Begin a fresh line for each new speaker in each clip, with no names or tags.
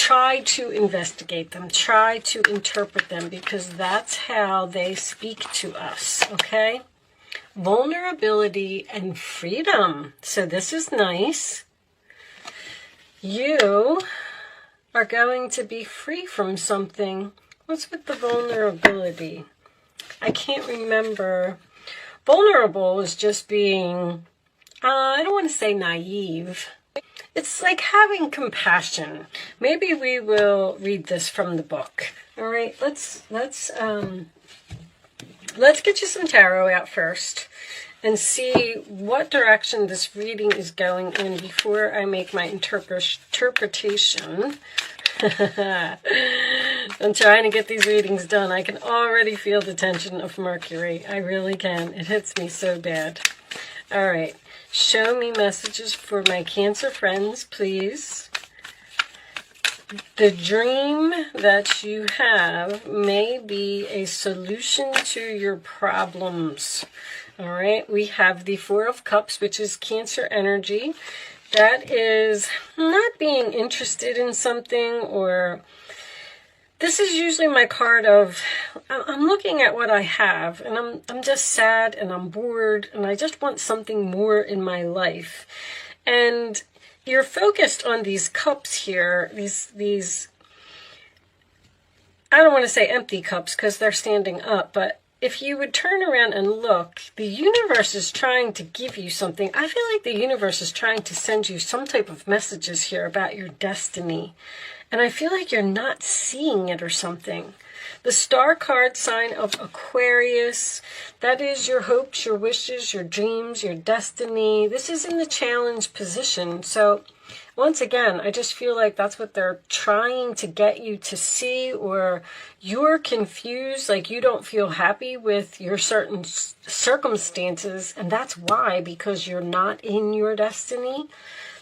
try to investigate them, try to interpret them, because that's how they speak to us, okay? Vulnerability and freedom. So this is nice. You are going to be free from something. What's with the vulnerability? I can't remember. Vulnerable is just being, I don't want to say naive. It's like having compassion. Maybe we will read this from the book. All right, let's get you some tarot out first and see what direction this reading is going in before I make my interpretation. I'm trying to get these readings done. I can already feel the tension of Mercury. I really can. It hits me so bad. All right. Show me messages for my Cancer friends, please. The dream that you have may be a solution to your problems. All right. We have the Four of Cups, which is Cancer energy. That is not being interested in something, or this is usually my card of, I'm looking at what I have and I'm just sad and I'm bored and I just want something more in my life. And you're focused on these cups here, these I don't want to say empty cups because they're standing up, but if you would turn around and look, the universe is trying to give you something. I feel like the universe is trying to send you some type of messages here about your destiny. And I feel like you're not seeing it or something. The star card sign of Aquarius, that is your hopes, your wishes, your dreams, your destiny. This is in the challenge position. So once again, I just feel like that's what they're trying to get you to see, or you're confused, like you don't feel happy with your certain circumstances, and that's why, because you're not in your destiny.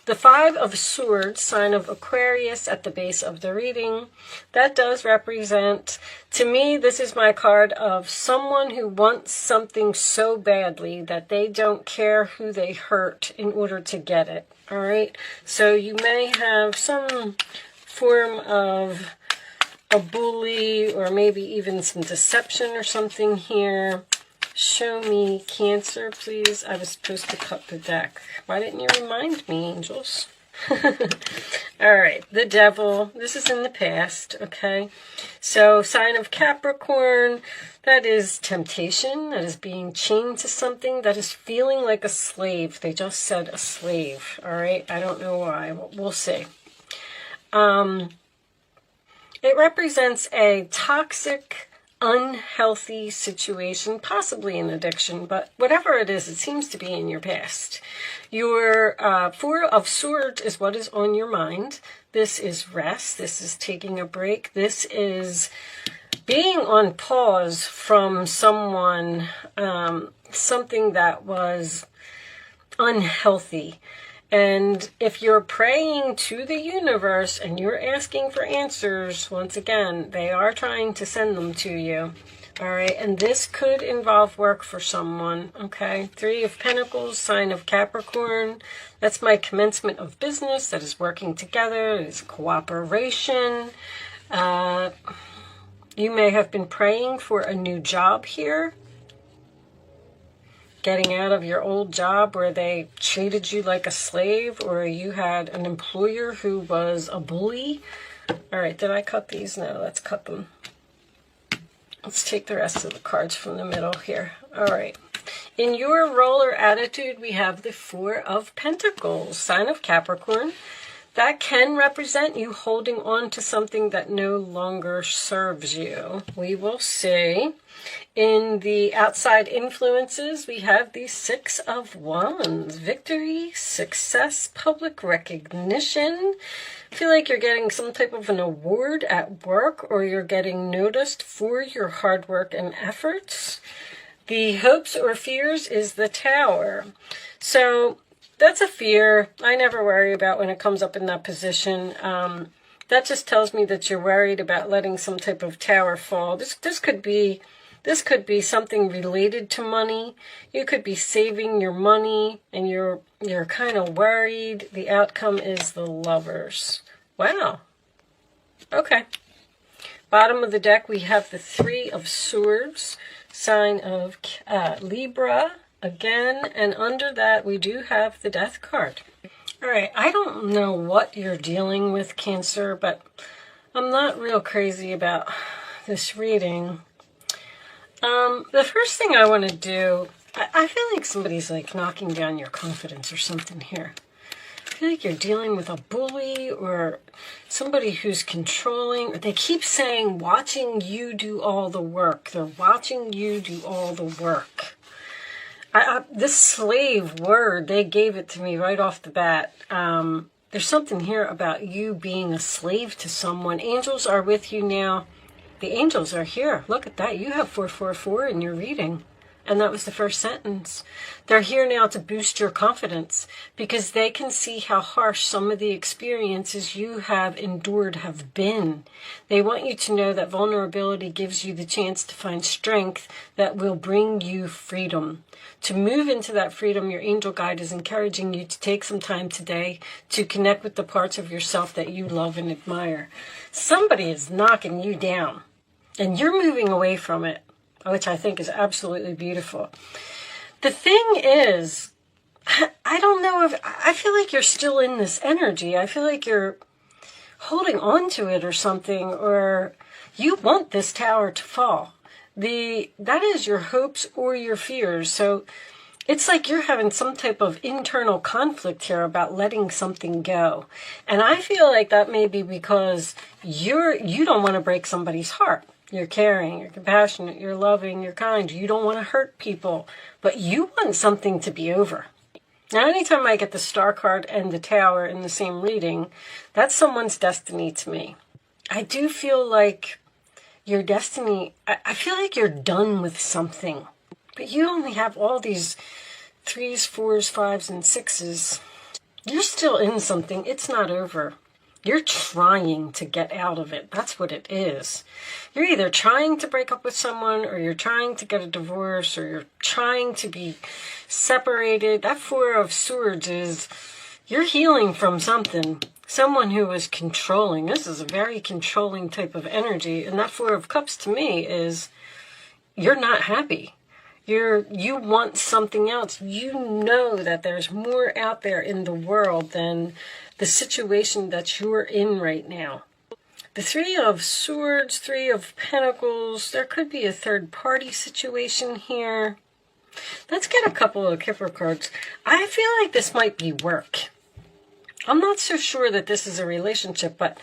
The Five of Swords, sign of Aquarius at the base of the reading, that does represent, to me, this is my card of someone who wants something so badly that they don't care who they hurt in order to get it. All right, so you may have some form of a bully or maybe even some deception or something here. Show me Cancer, please. I was supposed to cut the deck. Why didn't you remind me, angels? All right, the Devil. This is in the past, okay? So, sign of Capricorn. That is temptation. That is being chained to something. That is feeling like a slave. They just said a slave, all right? I don't know why. We'll see. It represents a toxic, unhealthy situation, possibly an addiction, but whatever it is, it seems to be in your past. Your Four of Swords is what is on your mind. This is rest. This is taking a break. This is being on pause from someone, something that was unhealthy. And if you're praying to the universe and you're asking for answers, once again, they are trying to send them to you. All right, and this could involve work for someone, okay? Three of Pentacles, sign of Capricorn. That's my commencement of business. That is working together. It is cooperation. You may have been praying for a new job here. Getting out of your old job where they treated you like a slave, or you had an employer who was a bully. All right, did I cut these? No, let's cut them. Let's take the rest of the cards from the middle here. All right. In your roller attitude, we have the Four of Pentacles, sign of Capricorn. That can represent you holding on to something that no longer serves you. We will see. In the outside influences, we have the Six of Wands. Victory, success, public recognition. I feel like you're getting some type of an award at work, or you're getting noticed for your hard work and efforts. The hopes or fears is the Tower. So that's a fear I never worry about when it comes up in that position. That just tells me that you're worried about letting some type of tower fall. This could be something related to money. You could be saving your money and you're kind of worried. The outcome is the Lovers. Wow. Okay. Bottom of the deck, we have the Three of Swords, sign of Libra again, and under that we do have the Death card. All right, I don't know what you're dealing with, Cancer, but I'm not real crazy about this reading. The first thing I want to do, I feel like somebody's like knocking down your confidence or something here. I feel like you're dealing with a bully or somebody who's controlling. They keep saying, watching you do all the work. They're watching you do all the work. This slave word, they gave it to me right off the bat. There's something here about you being a slave to someone. Angels are with you now. The angels are here. Look at that. You have 444 in your reading. And that was the first sentence. They're here now to boost your confidence because they can see how harsh some of the experiences you have endured have been. They want you to know that vulnerability gives you the chance to find strength that will bring you freedom. To move into that freedom, your angel guide is encouraging you to take some time today to connect with the parts of yourself that you love and admire. Somebody is knocking you down, and you're moving away from it, which I think is absolutely beautiful. The thing is, I don't know if, I feel like you're still in this energy. I feel like you're holding on to it or something, or you want this tower to fall. That is your hopes or your fears. So it's like you're having some type of internal conflict here about letting something go. And I feel like that may be because you don't want to break somebody's heart. You're caring, you're compassionate, you're loving, you're kind. You don't want to hurt people, but you want something to be over. Now, anytime I get the Star card and the Tower in the same reading, that's someone's destiny to me. I do feel like your destiny, I feel like you're done with something, but you only have all these 3s, 4s, 5s, and 6s. You're still in something. It's not over. You're trying to get out of it. That's what it is. You're either trying to break up with someone, or you're trying to get a divorce, or you're trying to be separated. That Four of Swords is you're healing from something. Someone who is controlling. This is a very controlling type of energy. And that Four of Cups to me is you're not happy. You want something else. You know that there's more out there in the world than the situation that you're in right now. The Three of Swords, Three of Pentacles, there could be a third party situation here. Let's get a couple of Kipper cards. I feel like this might be work. I'm not so sure that this is a relationship, but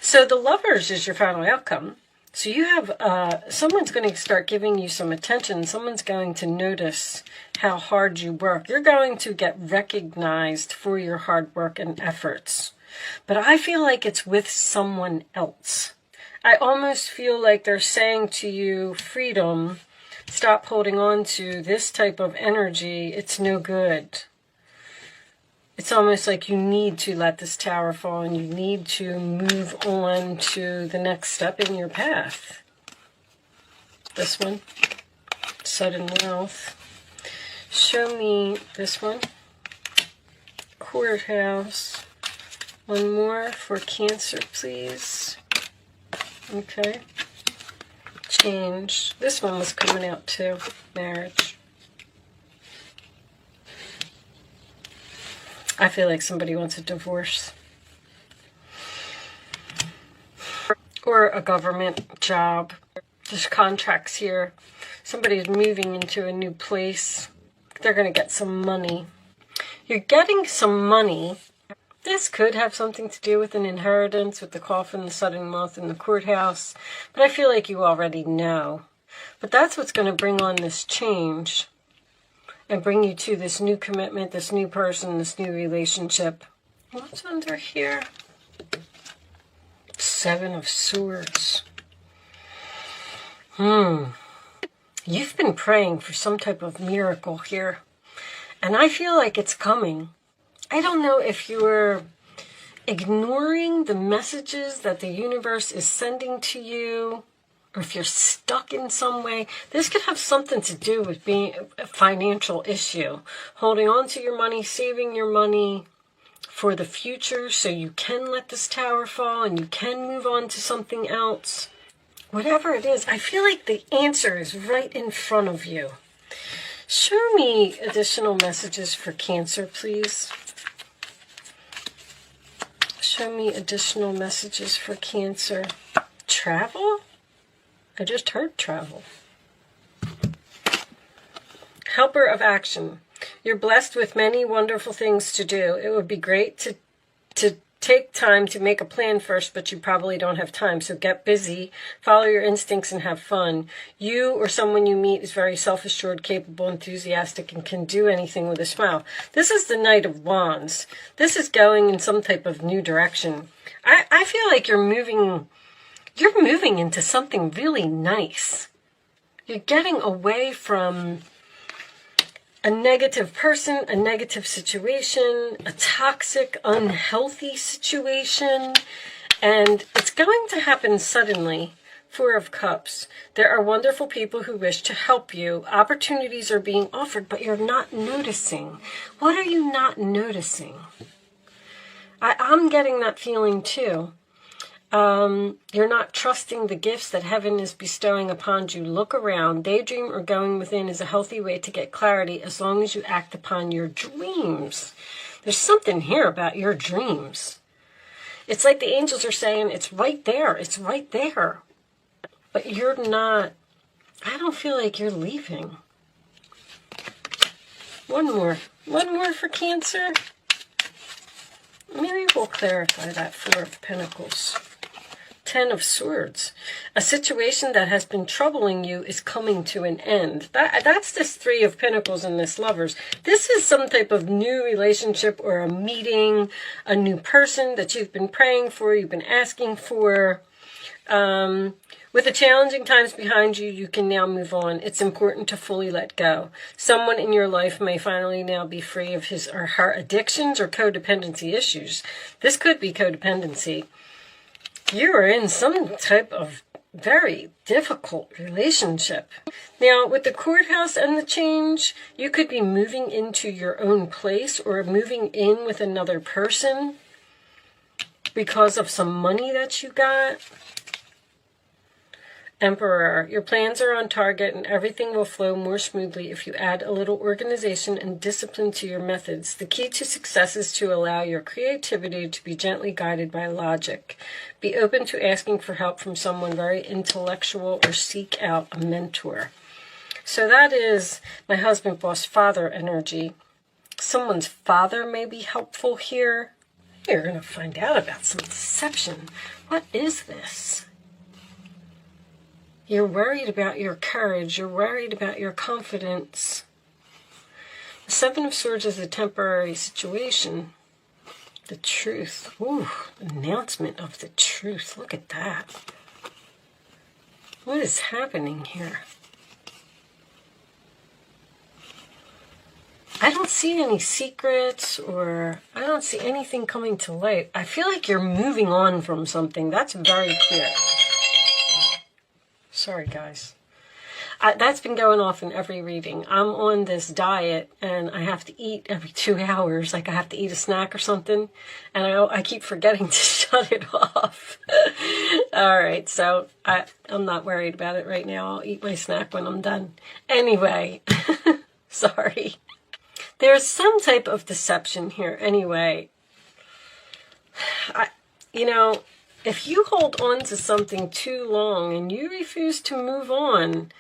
so the Lovers is your final outcome. So you have, someone's going to start giving you some attention. Someone's going to notice how hard you work. You're going to get recognized for your hard work and efforts. But I feel like it's with someone else. I almost feel like they're saying to you, freedom, stop holding on to this type of energy. It's no good. It's almost like you need to let this tower fall and you need to move on to the next step in your path. This one, sudden wealth. Show me this one, courthouse. One more for Cancer, please. Okay. Change. This one was coming out too, marriage. I feel like somebody wants a divorce. Or a government job. There's contracts here. Somebody's moving into a new place. They're going to get some money. You're getting some money. This could have something to do with an inheritance, with the coffin, the sudden wealth, and the courthouse. But I feel like you already know. But that's what's going to bring on this change. And bring you to this new commitment, this new person, this new relationship. What's under here? Seven of Swords. You've been praying for some type of miracle here. And I feel like it's coming. I don't know if you're ignoring the messages that the universe is sending to you, or if you're stuck in some way. This could have something to do with being a financial issue. Holding on to your money, saving your money. for the future so you can let this tower fall and you can move on to something else. Whatever it is, I feel like the answer is right in front of you. Show me additional messages for Cancer, please. Show me additional messages for Cancer. Travel? I just heard travel. Helper of action. You're blessed with many wonderful things to do. It would be great to take time to make a plan first, but you probably don't have time. So get busy, follow your instincts, and have fun. You or someone you meet is very self-assured, capable, enthusiastic, and can do anything with a smile. This is the Knight of Wands. This is going in some type of new direction. I feel like you're moving into something really nice. You're getting away from a negative person, a negative situation, a toxic, unhealthy situation, and it's going to happen suddenly. Four of Cups. There are wonderful people who wish to help you. Opportunities are being offered, but you're not noticing. What are you not noticing? I'm getting that feeling too. You're not trusting the gifts that heaven is bestowing upon you. Look around. Daydream or going within is a healthy way to get clarity as long as you act upon your dreams. There's something here about your dreams. It's like the angels are saying, it's right there. It's right there. But you're not, I don't feel like you're leaving. One more for Cancer. Maybe we'll clarify that. Four of Pentacles. 10 of Swords. A situation that has been troubling you is coming to an end. That's this Three of Pentacles and this Lovers. This is some type of new relationship or a meeting, a new person that you've been praying for, you've been asking for. With the challenging times behind you, you can now move on. It's important to fully let go. Someone in your life may finally now be free of his or her addictions or codependency issues. This could be codependency. You are in some type of very difficult relationship. Now, with the Courthouse and the Change, you could be moving into your own place or moving in with another person because of some money that you got. Emperor, your plans are on target and everything will flow more smoothly if you add a little organization and discipline to your methods. The key to success is to allow your creativity to be gently guided by logic. Be open to asking for help from someone very intellectual or seek out a mentor. So that is my husband, boss, father energy. Someone's father may be helpful here. You're going to find out about some deception. What is this? You're worried about your courage. You're worried about your confidence. The Seven of Swords is a temporary situation. The truth. Ooh, announcement of the truth. Look at that. What is happening here? I don't see any secrets or I don't see anything coming to light. I feel like you're moving on from something. That's very clear. Sorry, guys. That's been going off in every reading. I'm on this diet, and I have to eat every 2 hours. Like, I have to eat a snack or something, and I keep forgetting to shut it off. All right, so I'm not worried about it right now. I'll eat my snack when I'm done. Anyway, sorry. There's some type of deception here. Anyway, if you hold on to something too long and you refuse to move on,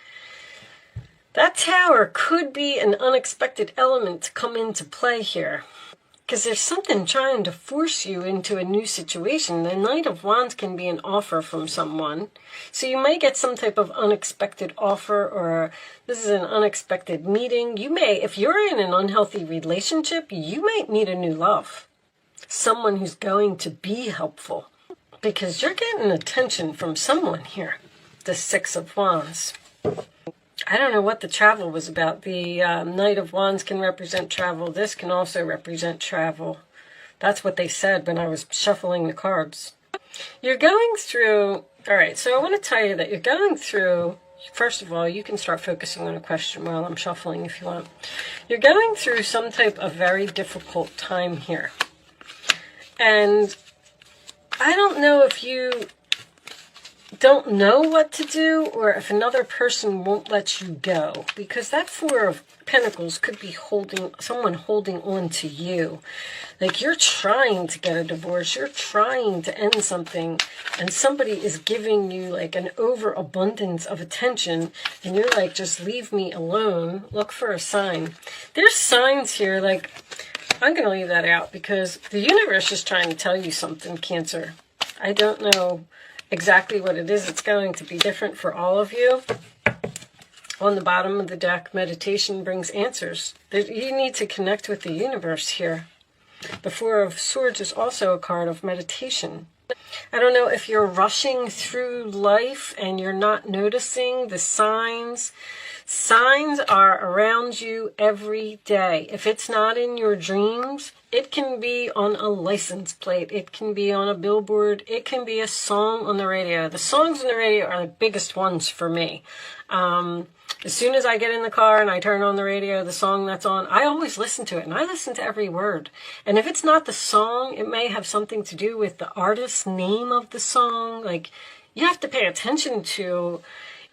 that tower could be an unexpected element to come into play here. Because there's something trying to force you into a new situation. The Knight of Wands can be an offer from someone. So you may get some type of unexpected offer, or this is an unexpected meeting. You may, if you're in an unhealthy relationship, you might meet a new love. Someone who's going to be helpful. Because you're getting attention from someone here. The Six of Wands. I don't know what the travel was about. The Knight of Wands can represent travel. This can also represent travel. That's what they said when I was shuffling the cards. You're going through... Alright, so I want to tell you that you're going through... First of all, you can start focusing on a question while I'm shuffling if you want. You're going through some type of very difficult time here. And I don't know if you don't know what to do or if another person won't let you go, because that Four of Pentacles could be someone holding on to you. Like you're trying to get a divorce, you're trying to end something, and somebody is giving you like an overabundance of attention, and you're like, just leave me alone. Look for a sign. There's signs here, like, I'm going to leave that out because the universe is trying to tell you something, Cancer. I don't know exactly what it is. It's going to be different for all of you. On the bottom of the deck, meditation brings answers. You need to connect with the universe here. The Four of Swords is also a card of meditation. I don't know if you're rushing through life and you're not noticing the signs. Signs are around you every day. If it's not in your dreams, it can be on a license plate. It can be on a billboard. It can be a song on the radio. The songs on the radio are the biggest ones for me. As soon as I get in the car and I turn on the radio, the song that's on, I always listen to it, and I listen to every word. And if it's not the song, it may have something to do with the artist's name of the song. Like, you have to pay attention to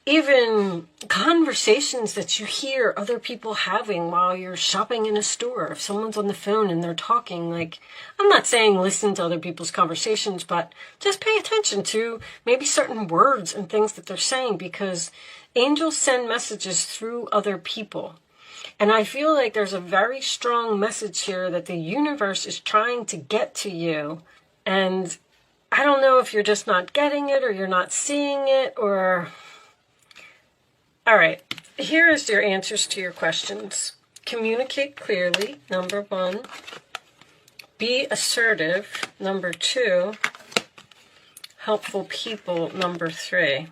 even conversations that you hear other people having while you're shopping in a store. If someone's on the phone and they're talking, like, I'm not saying listen to other people's conversations, but just pay attention to maybe certain words and things that they're saying, because angels send messages through other people. And I feel like there's a very strong message here that the universe is trying to get to you. And I don't know if you're just not getting it or you're not seeing it, or... All right, here is your answers to your questions. Communicate clearly, number 1. Be assertive, number 2. Helpful people, number 3.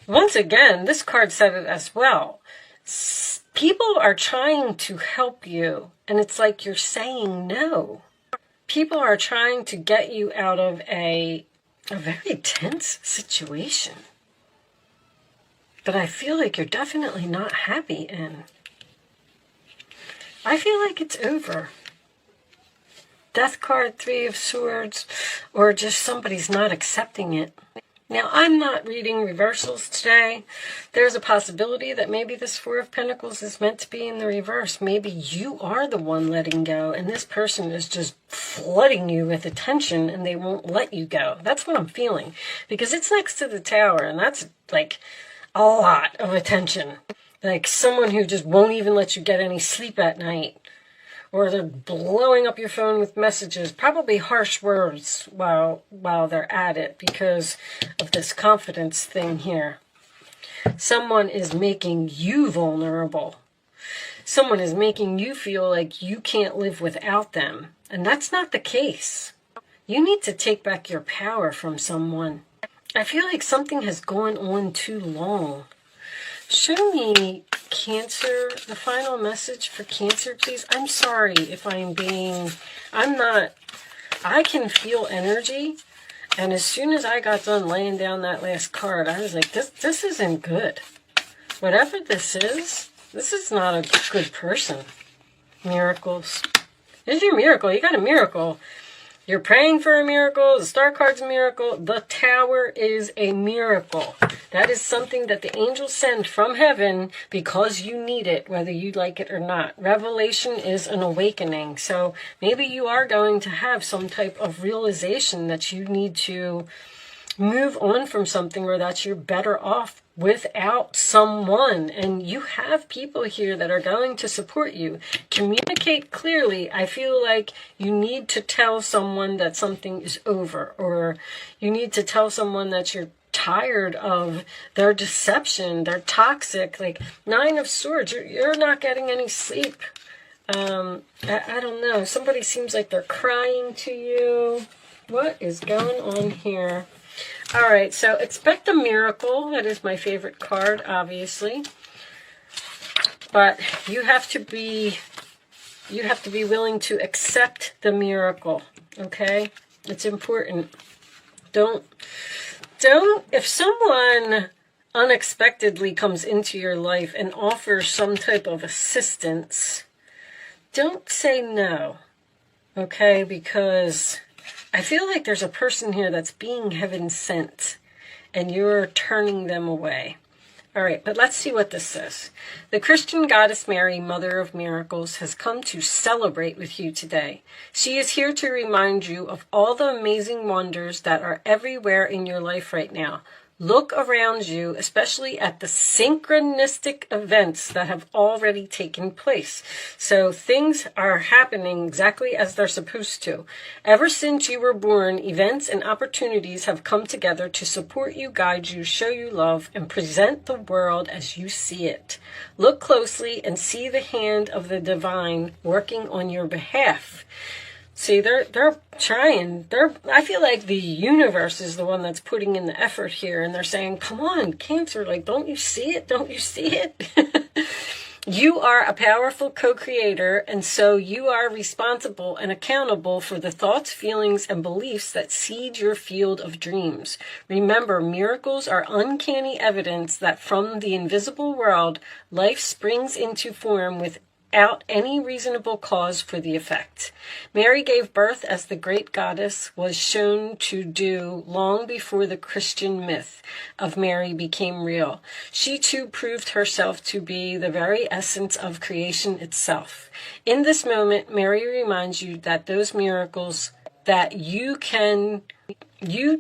Once again, this card said it as well. People are trying to help you, and it's like you're saying no. People are trying to get you out of a very tense situation. But I feel like you're definitely not happy in. I feel like it's over. Death card, 3 of Swords, or just somebody's not accepting it. Now, I'm not reading reversals today. There's a possibility that maybe this 4 of Pentacles is meant to be in the reverse. Maybe you are the one letting go, and this person is just flooding you with attention, and they won't let you go. That's what I'm feeling, because it's next to the Tower, and that's like a lot of attention. Like someone who just won't even let you get any sleep at night. Or they're blowing up your phone with messages, probably harsh words while they're at it because of this confidence thing here. Someone is making you vulnerable. Someone is making you feel like you can't live without them. And that's not the case. You need to take back your power from someone. I feel like something has gone on too long. Show me, Cancer, the final message for Cancer, please. I'm sorry if I can feel energy. And as soon as I got done laying down that last card, I was like, this isn't good. Whatever this is not a good person. Miracles. Here's your miracle. You got a miracle. You're praying for a miracle. The Star card's a miracle. The Tower is a miracle. That is something that the angels send from heaven because you need it, whether you like it or not. Revelation is an awakening. So maybe you are going to have some type of realization that you need to move on from something, or that you're better off without someone. And you have people here that are going to support you. Communicate clearly. I feel like you need to tell someone that something is over, or you need to tell someone that you're tired of their deception. They're toxic. Like 9 of Swords, you're not getting any sleep. I don't know. Somebody seems like they're crying to you. What is going on here? All right, so expect a miracle. That is my favorite card, obviously. But you have to be willing to accept the miracle, okay? It's important. If someone unexpectedly comes into your life and offers some type of assistance, don't say no, okay? Because I feel like there's a person here that's being heaven sent, and you're turning them away. All right, but let's see what this says. The Christian goddess Mary, Mother of Miracles, has come to celebrate with you today. She is here to remind you of all the amazing wonders that are everywhere in your life right now. Look around you, especially at the synchronistic events that have already taken place. So things are happening exactly as they're supposed to. Ever since you were born, events and opportunities have come together to support you, guide you, show you love, and present the world as you see it. Look closely and see the hand of the divine working on your behalf. See, they're trying. I feel like the universe is the one that's putting in the effort here, and they're saying, come on, Cancer, like, don't you see it? Don't you see it? You are a powerful co-creator, and so you are responsible and accountable for the thoughts, feelings, and beliefs that seed your field of dreams. Remember, miracles are uncanny evidence that from the invisible world, life springs into form without any reasonable cause for the effect. Mary gave birth as the great goddess was shown to do long before the Christian myth of Mary became real. She too proved herself to be the very essence of creation itself. In this moment, Mary reminds you that those miracles that you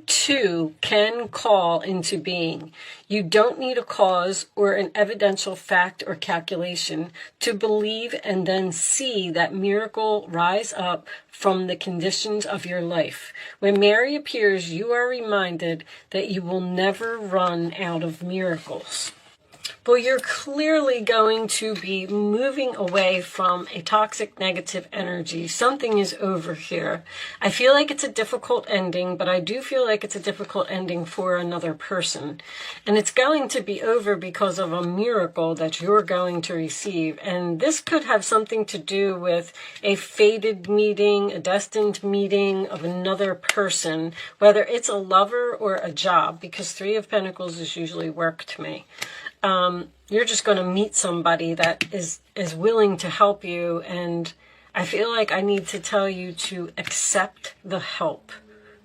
too can call into being. You don't need a cause or an evidential fact or calculation to believe and then see that miracle rise up from the conditions of your life. When Mary appears, you are reminded that you will never run out of miracles. Well, you're clearly going to be moving away from a toxic negative energy. Something is over here. I feel like it's a difficult ending, but I do feel like it's a difficult ending for another person. And it's going to be over because of a miracle that you're going to receive. And this could have something to do with a fated meeting, a destined meeting of another person, whether it's a lover or a job, because Three of Pentacles is usually work to me. You're just going to meet somebody that is willing to help you, and I feel like I need to tell you to accept the help.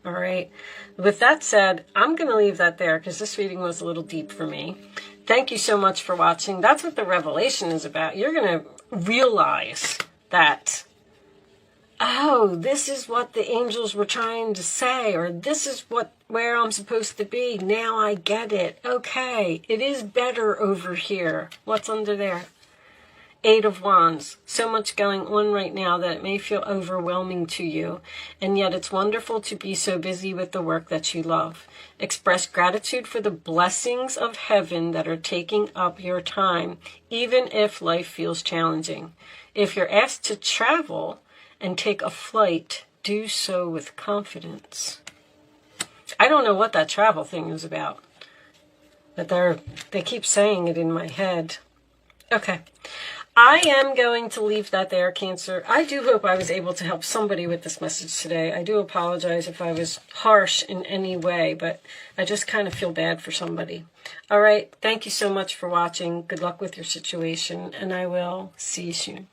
All right. With that said, I'm going to leave that there because this reading was a little deep for me. Thank you so much for watching. That's what the revelation is about. You're going to realize that, oh, this is what the angels were trying to say, or this is where I'm supposed to be. Now I get it. Okay, it is better over here. What's under there? Eight of Wands. So much going on right now that it may feel overwhelming to you, and yet it's wonderful to be so busy with the work that you love. Express gratitude for the blessings of heaven that are taking up your time, even if life feels challenging. If you're asked to travel and take a flight, do so with confidence. I don't know what that travel thing is about, but they keep saying it in my head. Okay. I am going to leave that there, Cancer. I do hope I was able to help somebody with this message today. I do apologize if I was harsh in any way, but I just kind of feel bad for somebody. All right. Thank you so much for watching. Good luck with your situation, and I will see you soon.